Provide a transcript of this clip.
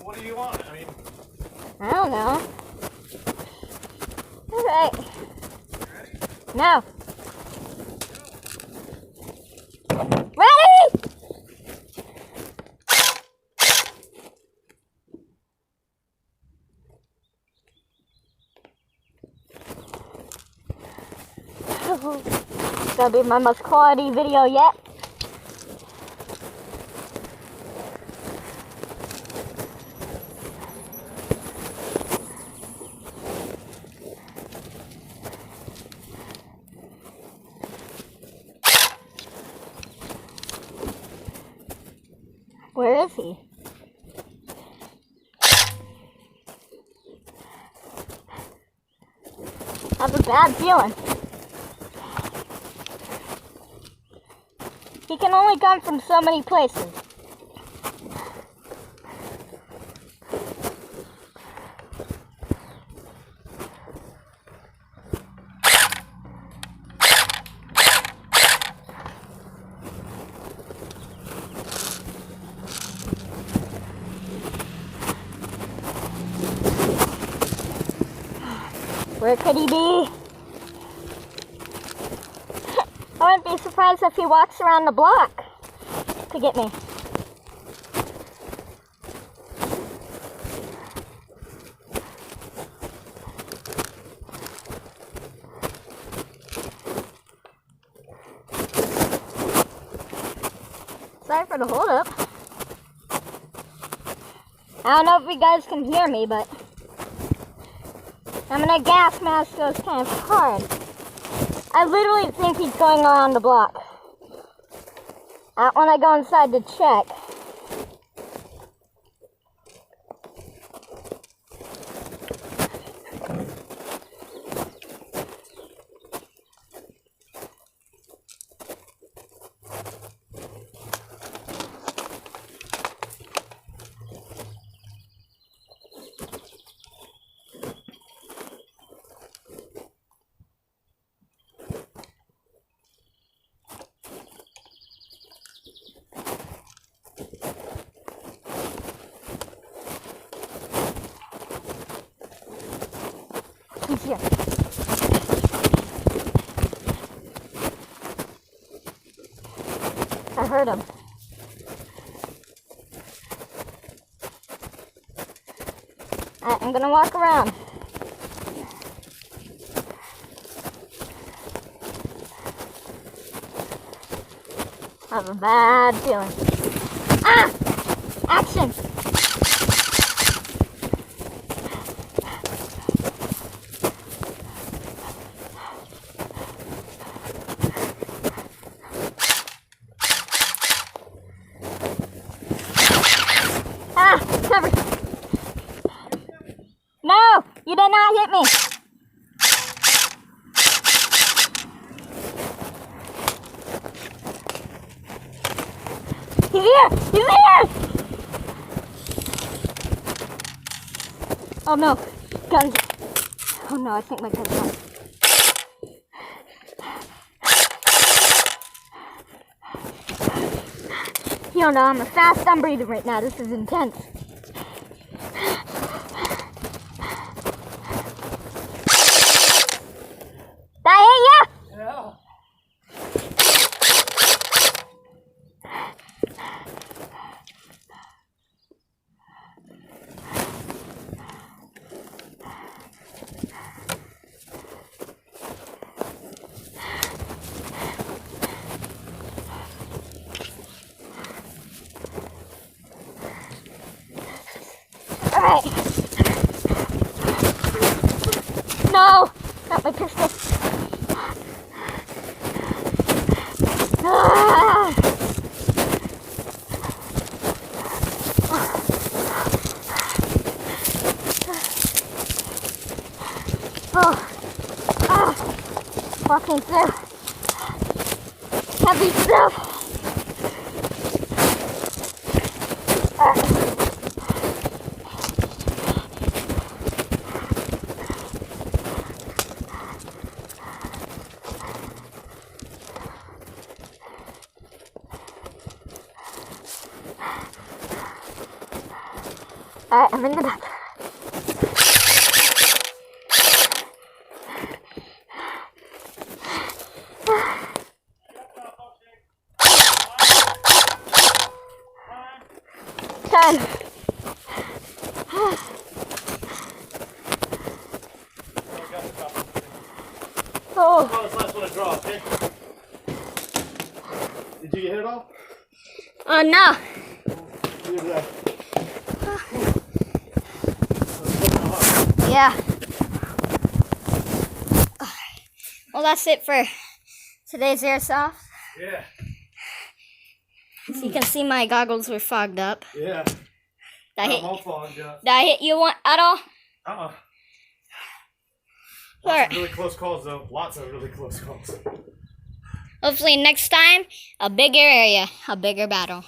What do you want? I mean, I don't know. Alright. ready? No. Ready? It's gonna be my most quality video yet. Where is he? I have a bad feeling. He can only come from so many places. Where could he be? I wouldn't be surprised if he walks around the block to get me. Sorry for the hold up. I don't know if you guys can hear me, but I'm in a gas mask, so it's kind of hard. I literally think he's going around the block. When I go inside to check. He's here. I heard him. I'm gonna walk around. I have a bad feeling. Ah! Action! Ah! Cover! No! You did not hit me! He's here! He's here! Oh no! Guns! Oh no, I think my gun's on. You don't know, I'm a fast breathing right now. This is intense. Did I hit ya? Yeah. Alright. No! Not my pistol. Ah! Oh. Ah. Walking through heavy stuff. Alright, I'm in the back. Ten. Oh. Oh, this last one I draw, okay? Did you get it all? Oh no. Look at that. Yeah. Well, that's it for today's airsoft. Yeah. As you can see, my goggles were fogged up. Yeah. Did I'm all fogged up. I hit you at all? Uh-uh. Alright. Lots of really close calls, though. Lots of really close calls. Hopefully next time, a bigger area, a bigger battle.